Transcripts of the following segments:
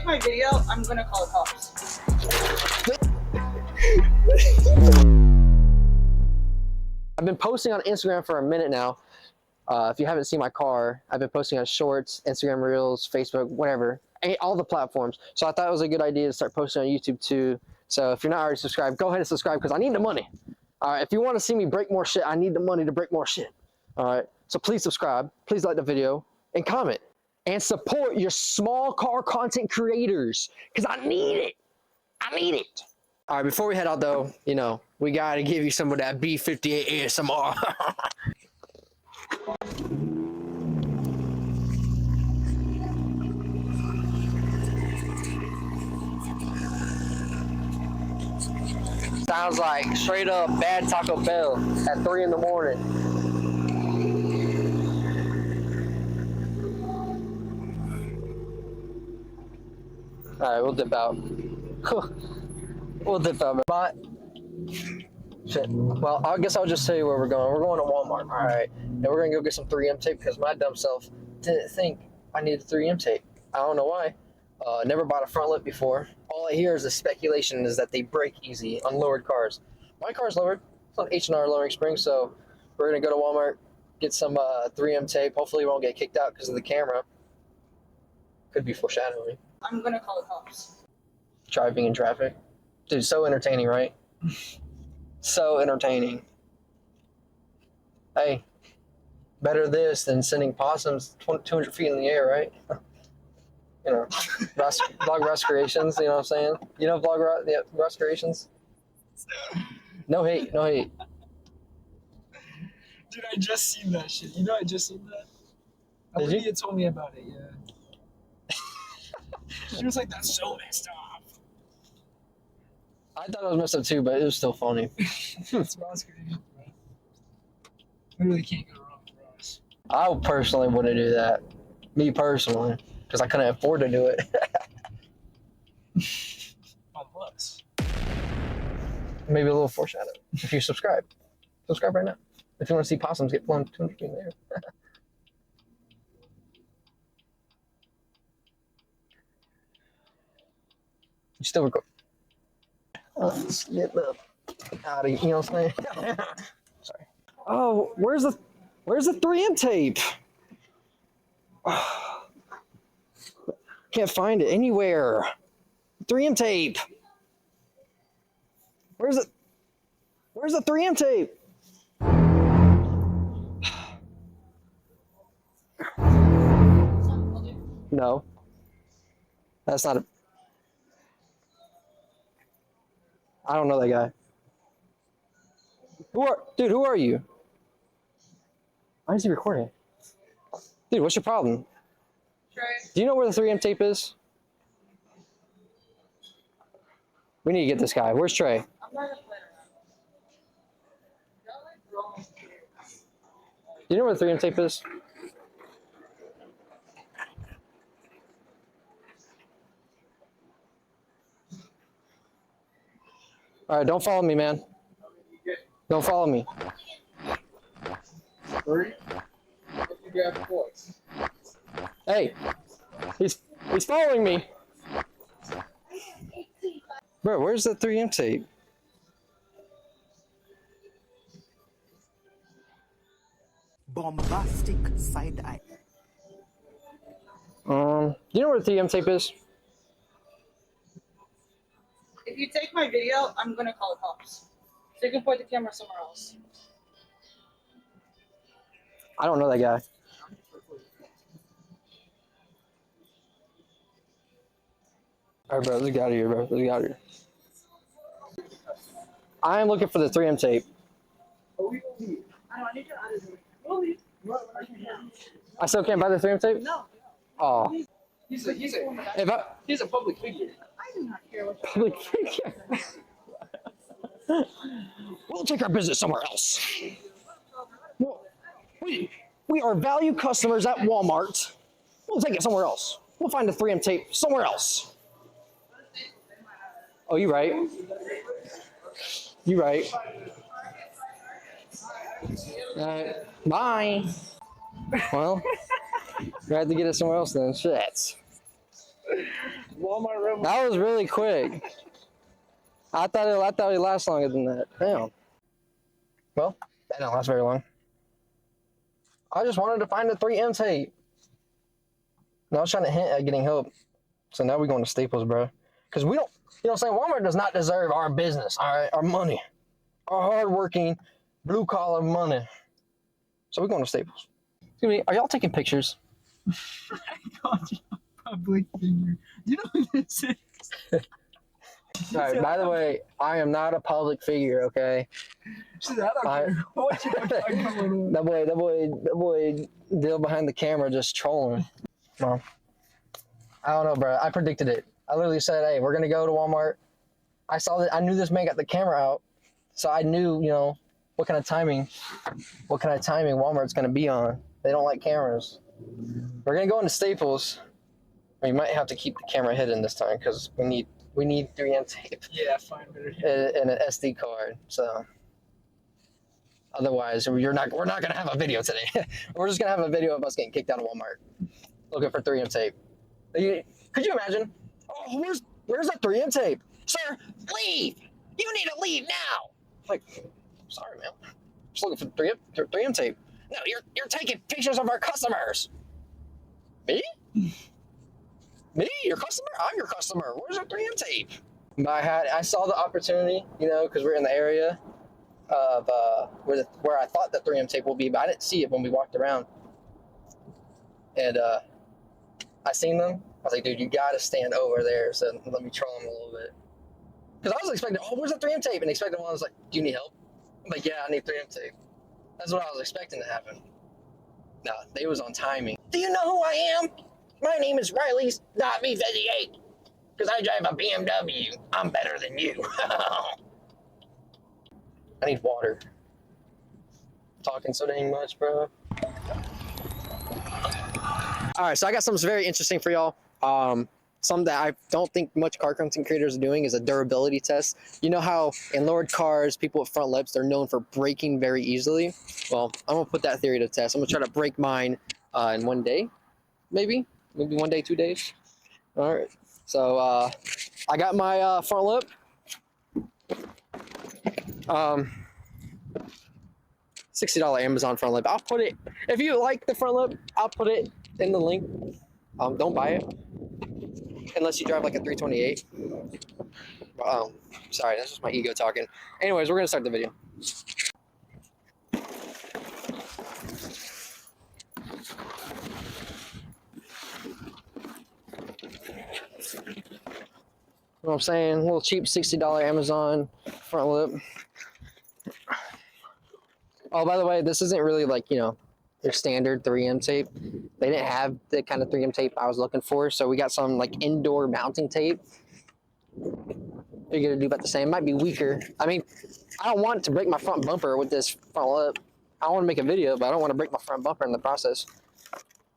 my video, I'm gonna call the cops. I've been posting on Instagram for a minute now. If you haven't seen my car, I've been posting on Shorts, Instagram Reels, Facebook, whatever, all the platforms. So I thought it was a good idea to start posting on YouTube too. So if you're not already subscribed, go ahead and subscribe because I need the money. All right, if you want to see me break more shit, I need the money to break more shit. All right, so please subscribe, please like the video, and comment. And support your small car content creators because I need it. I need it. All right, before we head out though, you know, we got to give you some of that B58 ASMR. Sounds like straight up bad Taco Bell at 3 in the morning. All right, we'll dip out. We'll dip out. But shit. Well, I guess I'll just tell you where we're going. We're going to Walmart. All right, and we're gonna go get some 3M tape because my dumb self didn't think I needed 3M tape. I don't know why. Never bought a front lip before. All I hear is the speculation is that they break easy on lowered cars. My car's lowered. It's on H&R lowering springs, so we're gonna go to Walmart, get some 3M tape. Hopefully, we won't get kicked out because of the camera. Could be foreshadowing. I'm gonna call the cops. Driving in traffic, dude. So entertaining, right? So entertaining. Hey, better this than sending possums 200 feet in the air, right? You know, vlog restorations, you know what I'm saying? You know vlog restorations? No hate, no hate. Dude, I just seen that shit. You know I just seen that? Did you? Olivia told me about it, yeah. She was like, that's so messed up. I thought it was messed up too, but it was still funny. It's Ross creating, bro. Literally can't go wrong with Ross. I personally wouldn't do that. Me personally. Because I couldn't afford to do it. On what? Maybe a little foreshadow. If you subscribe. Subscribe right now. If you want to see possums get flown 200 feet in the air. You still record. Let's get the out of, you know what I'm saying? Sorry. Oh, where's the 3M tape? Can't find it anywhere. 3M tape. Where's it? Where's the 3M tape? No. That's not a... I don't know that guy. Dude, who are you? Why is he recording? Dude, what's your problem? Trey. Do you know where the 3M tape is? We need to get this guy. Where's Trey? I'm not gonna play around. Do you know where the 3M tape is? All right, don't follow me, man. Don't follow me. Hey, he's following me. Bro, where's the 3M tape? Bombastic side eye. Do you know where the 3M tape is? If you take my video, I'm gonna call the cops. So you can point the camera somewhere else. I don't know that guy. All right, bro, let's get out of here, bro. Let's get out of here. I am looking for the 3M tape. I still can't buy the 3M tape? No. Oh. He's a public figure. I do not care what Public figure. We'll take our business somewhere else. Well, we are value customers at Walmart. We'll take it somewhere else. We'll find the 3M tape somewhere else. Oh, you right. You right. All right. Bye. Well, we have to get it somewhere else then. Shit. Walmart Rebel. That was really quick. I thought it'd last longer than that. Damn. Well, that didn't last very long. I just wanted to find the 3M tape. And I was trying to hint at getting help. So now we're going to Staples, bro. Because we don't, you know what I'm saying? Walmart does not deserve our business, all right? Our money. Our hard-working, blue-collar money. So we're going to Staples. Excuse me, are y'all taking pictures? Public figure. You know what this is? All right, by the way, I am not a public figure, okay? I don't care what you got going on. That boy, Dill behind the camera just trolling. Well, I don't know, bro. I predicted it. I literally said, "Hey, we're gonna go to Walmart." I saw that. I knew this man got the camera out, so I knew, you know, what kind of timing Walmart's gonna be on. They don't like cameras. We're gonna go into Staples. We might have to keep the camera hidden this time because we need 3M tape Yeah, fine, better. and an SD card. So otherwise, we're not gonna have a video today. We're just gonna have a video of us getting kicked out of Walmart looking for 3M tape. Could you imagine? Oh, where's that 3M tape? Sir, leave! You need to leave now! Like, sorry, man. Just looking for 3M tape. No, you're taking pictures of our customers. Me? Me? Your customer? I'm your customer. Where's our 3M tape? But I saw the opportunity, you know, because we're in the area of where I thought the 3M tape will be, but I didn't see it when we walked around. And I seen them. I was like, dude, you gotta stand over there. So let me troll them a little bit. Because I was expecting, oh, where's the 3M tape? And expecting one was like, do you need help? I'm like, yeah, I need 3M tape. That's what I was expecting to happen. No, they was on timing. Do you know who I am? My name is Riley's .B58. Because I drive a BMW. I'm better than you. I need water. Talking so dang much, bro. All right, so I got something very interesting for y'all. Something that I don't think much car content creators are doing is a durability test. You know how in lowered cars, people with front lips, they're known for braking very easily? Well, I'm gonna put that theory to test. I'm gonna try to brake mine in 1 day, maybe 1 day, 2 days. All right, so I got my front lip. $60 Amazon front lip. I'll put it, if you like the front lip, I'll put it in the link. Don't buy it unless you drive like a 328. Sorry, that's just my ego talking. Anyways, we're gonna start the video. You know what I'm saying? A little cheap $60 Amazon front lip. Oh, by the way, this isn't really like, you know, your standard 3M tape. They didn't have the kind of 3M tape I was looking for, so we got some like indoor mounting tape. You're gonna do about the same. Might be weaker. I mean, I don't want to break my front bumper with this front lip. I want to make a video, but I don't want to break my front bumper in the process.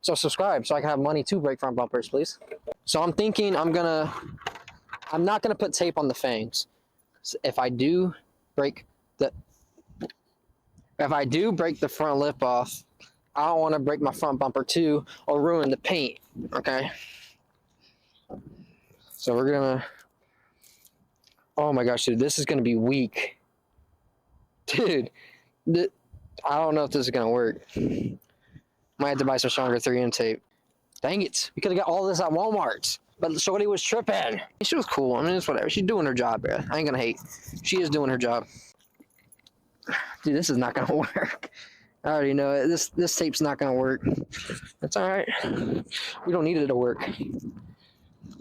So subscribe so I can have money to break front bumpers, please. So I'm thinking I'm not gonna put tape on the fangs. So if I do break the front lip off, I don't want to break my front bumper too or ruin the paint, okay? So we're gonna, oh my gosh, dude, this is gonna be weak. Dude, I don't know if this is gonna work. Might have to buy some stronger 3M tape. Dang it, we could've got all this at Walmart. But Shorty was tripping. She was cool, I mean, it's whatever. She's doing her job, bro. I ain't gonna hate. She is doing her job. Dude, this is not gonna work. I already know it. This tape's not gonna work. That's all right. We don't need it to work.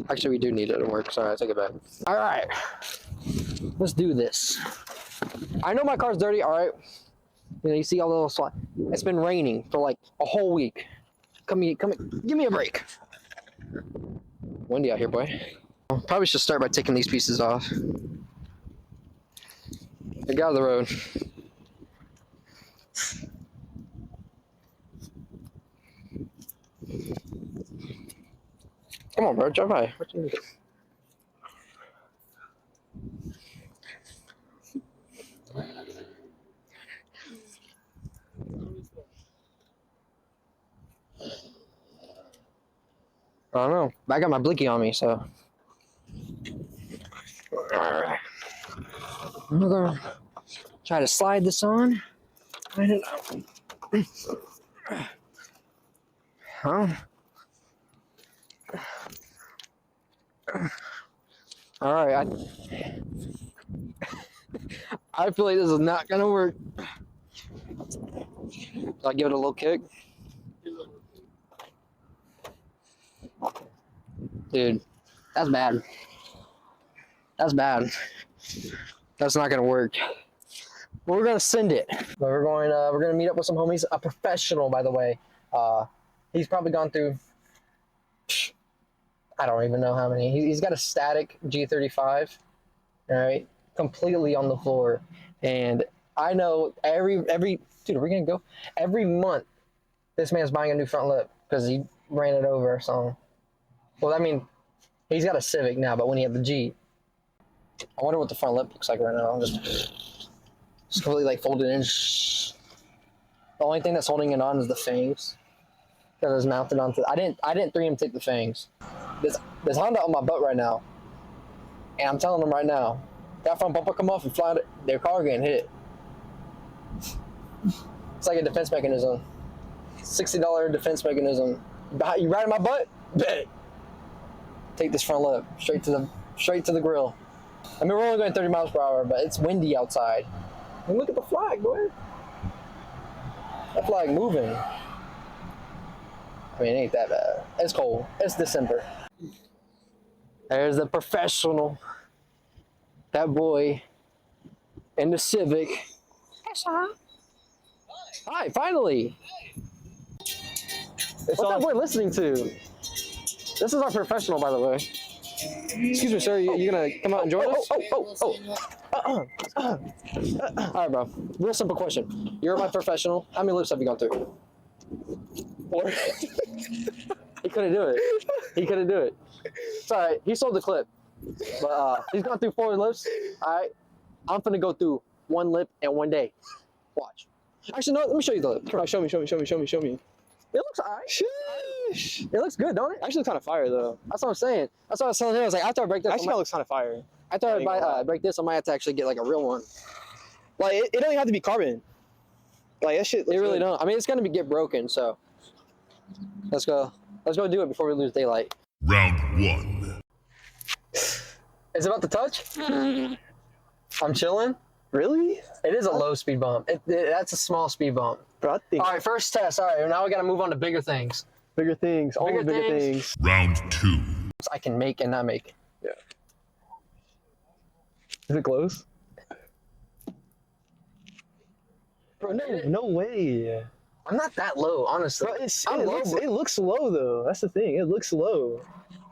Actually, we do need it to work. Sorry, I take it back. All right, let's do this. I know my car's dirty. All right, you know, you see all the little slot. It's been raining for like a whole week. Come here, give me a break. Windy out here, boy. Probably should start by taking these pieces off. Get out of the road. Come on, bro, drive by. What you need? I don't know. I got my blicky on me, so We're gonna try to slide this on. Find it out. Huh? All right. I feel like this is not gonna work. I'll give it a little kick. Dude, that's bad. That's bad. That's not gonna work. We're gonna send it. But we're gonna meet up with some homies. A professional, by the way. He's probably gone through, I don't even know how many. He's got a static G35, all right, completely on the floor. And I know every dude, are we gonna go? Every month, this man's buying a new front lip because he ran it over or something. Well, I mean, he's got a Civic now, but when he had the G, I wonder what the front lip looks like right now. Just completely like folded in. The only thing that's holding it on is the fangs. Because it's mounted onto. I didn't 3M take the fangs. There's Honda on my butt right now, and I'm telling them right now, that front bumper come off and fly, their car getting hit. It's like a defense mechanism. $60 defense mechanism. You riding my butt? Bet. Take this front lip straight to the grill. I mean, we're only going 30 miles per hour, but it's windy outside. And look at the flag, boy. That flag moving. I mean, it ain't that bad. It's cold. It's December. There's the professional. That boy in the Civic. Hi, finally. What's that boy listening to? This is our professional, by the way. Excuse me, sir. You gonna come out and join us? All right, bro. Real simple question. You're my professional. How many lips have you gone through? 4. He couldn't do it. He couldn't do it. It's all right. He sold the clip, but he's gone through 4 lips. All right. I'm finna go through 1 lip in 1 day. Watch. Actually, no. Let me show you the lip. Come on, show me. It looks alright. Sheesh. It looks good, don't it? Actually, kind of fire though. That's what I'm saying. That's what I was telling him. I was like, after I break this, Actually, kind of looks kind of fire. after I break this, I might have to actually get like a real one. Like it don't even have to be carbon. Like that shit. They really good. don't. I mean, it's gonna get broken. So let's go. Let's go do it before we lose daylight. Round 1. It's about to touch. I'm chilling. Really? It is a low speed bump. That's a small speed bump. Bro, I think All right, first test. All right, now we gotta move on to bigger things. bigger things. All the bigger things. Round 2. I can make and not make. Yeah. Is it close? Bro, no way. I'm not that low, honestly. Bro, I'm low. it looks low though. That's the thing. It looks low.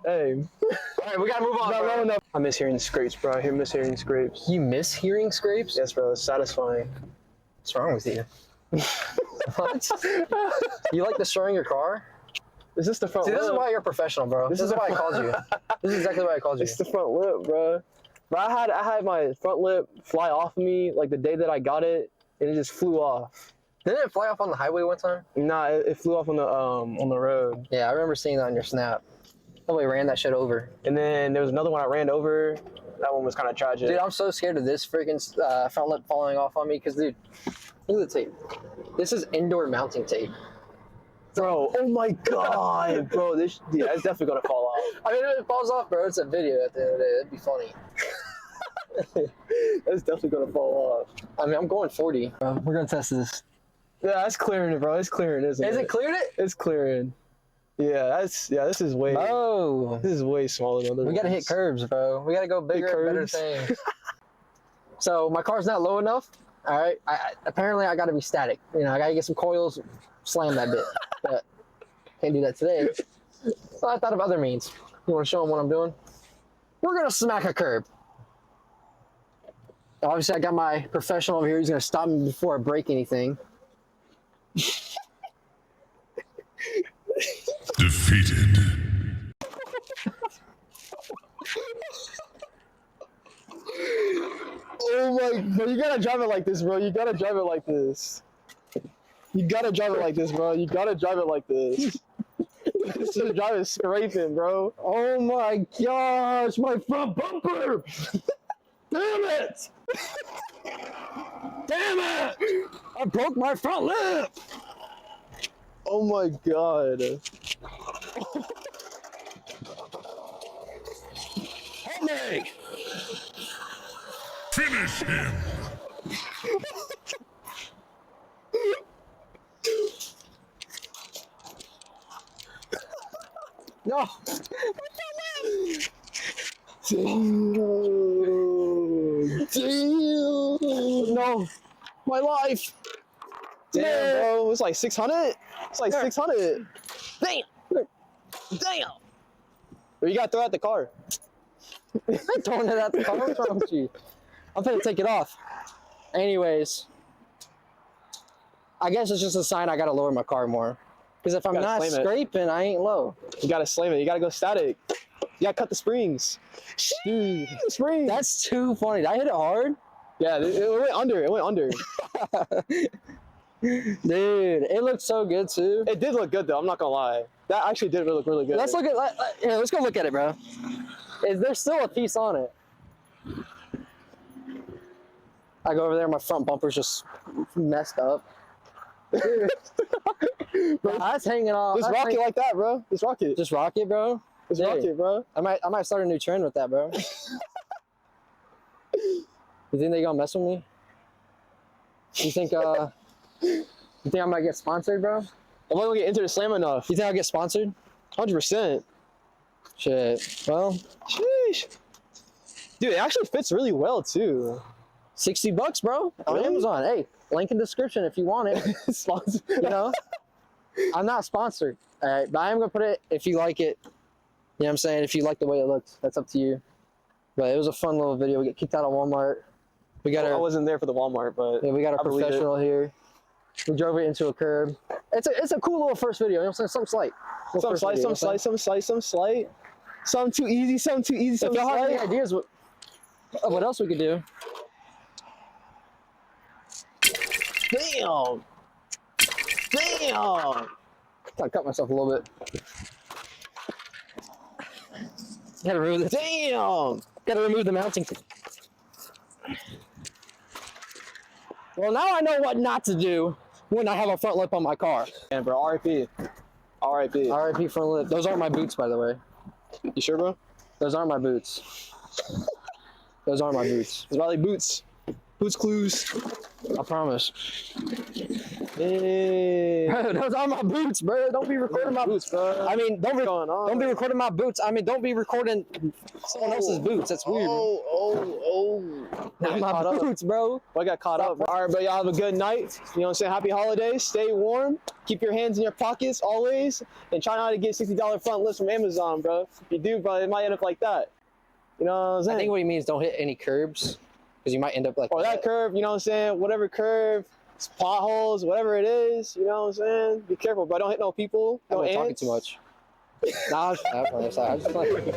Hey. All right, we gotta move on. Bro. No. I miss hearing scrapes, bro. I miss hearing scrapes. You miss hearing scrapes? Yes, bro. It's satisfying. What's wrong with you? What? You like destroying your car? Is this the front See, lip? this is why you're professional, bro. This is why I called you. This is exactly why I called you. It's the front lip, bro. But I had my front lip fly off of me like the day that I got it, and it just flew off. Didn't it fly off on the highway one time? Nah, it flew off on the road. Yeah, I remember seeing that on your snap. Somebody ran that shit over. And then there was another one I ran over. That one was kind of tragic. Dude, I'm so scared of this freaking front lip falling off on me because, dude, look at the tape. This is indoor mounting tape. Bro, oh my god, bro, that's definitely gonna fall off. I mean, if it falls off, bro, it's a video at the end of the day. It'd be funny. That's definitely gonna fall off. I mean, I'm going 40. Bro, we're gonna test this. Yeah, that's clearing it, bro. It's clearing, isn't it? Is it cleared it? It's clearing. Yeah, this is way. Oh. This is way smaller than other We gotta hit ones. curbs, bro. We gotta go bigger and better curbs. things. So my car's not low enough. All right. Apparently I gotta be static. You know, I gotta get some coils, slam that bit. But can't do that today. So I thought of other means. You want to show them what I'm doing? We're gonna smack a curb. Obviously, I got my professional over here. He's gonna stop me before I break anything. Defeated. Oh my, bro, you gotta drive it like this, bro. You gotta drive it like this. You gotta drive it like this, bro. You gotta drive it like this. This is driving scraping, bro. Oh my gosh, my front bumper! Damn it! Damn it! I broke my front lip! Oh my god. Help me! Finish him. No! Damn. No! My life! Damn, bro. It's like 600? It's like 600. Damn! Damn! Or you gotta throw out the car. I'm throwing it at the car. What's wrong with you? I'm gonna take it off. Anyways, I guess it's just a sign I gotta lower my car more. Because if I'm Gotta not slam it. scraping, I ain't low. You gotta slam it. You gotta go static. You gotta cut the springs. Dude, The springs. that's too funny. Did I hit it hard? Yeah, it went under. It went under. Dude, it looked so good too. It did look good though. I'm not gonna lie. That actually did look really good. Let's look at. Here, let's go look at it, bro. Is there still a piece on it? I go over there. My front bumper's just messed up. Dude. Bro, that's hanging off. Just rock it like that, bro. Just rock it. Just rock it, bro. Just rock it, bro. I might start a new trend with that, bro. You think they gonna mess with me? You think I might get sponsored, bro? I'm not gonna get into the slam enough. You think I'll get sponsored? 100%. Shit. Well, Sheesh. Dude, it actually fits really well too. $60, bro, on Really? Amazon. Hey, link in description if you want it. Sponsor. You know, I'm not sponsored. All right, but I am gonna put it if you like it. You know what I'm saying? If you like the way it looks, that's up to you. But it was a fun little video. We get kicked out of Walmart. We got I our wasn't there for the Walmart, but yeah, we got our I believe it. professional here. We drove it into a curb. It's a cool little first video. You know what I'm saying? Something slight. Little Some first slight, video, some you know slight, some slight, some slight. Some too easy, some too easy, If some y'all have any slight. ideas, what else we could do? Damn. Damn. I cut myself a little bit. Gotta remove this. Damn. Gotta remove the mounting. Well, now I know what not to do when I have a front lip on my car. Man, bro, R.I.P. R.I.P. RIP front lip. Those aren't my boots, by the way. You sure, bro? Those aren't my boots. Those aren't my boots. It's about like boots. Boots clues. I promise. Hey. Bro, those are my boots, bro. Don't be recording my Boots, bro. I mean, What's going on? don't be recording my boots. I mean, don't be recording someone else's boots. That's weird. Oh. Not my Caught up. boots, bro. I got caught up. All right, but y'all have a good night. You know what I'm saying? Happy holidays. Stay warm. Keep your hands in your pockets always. And try not to get $60 front lifts from Amazon, bro. If you do, bro, it might end up like that. You know what I'm saying? I think what he means don't hit any curbs because you might end up like Or that curve, you know what I'm saying? Whatever curve, it's potholes, whatever it is, you know what I'm saying? Be careful, but don't hit no people, no I'm talking ants. too much. Nah, I was just playing.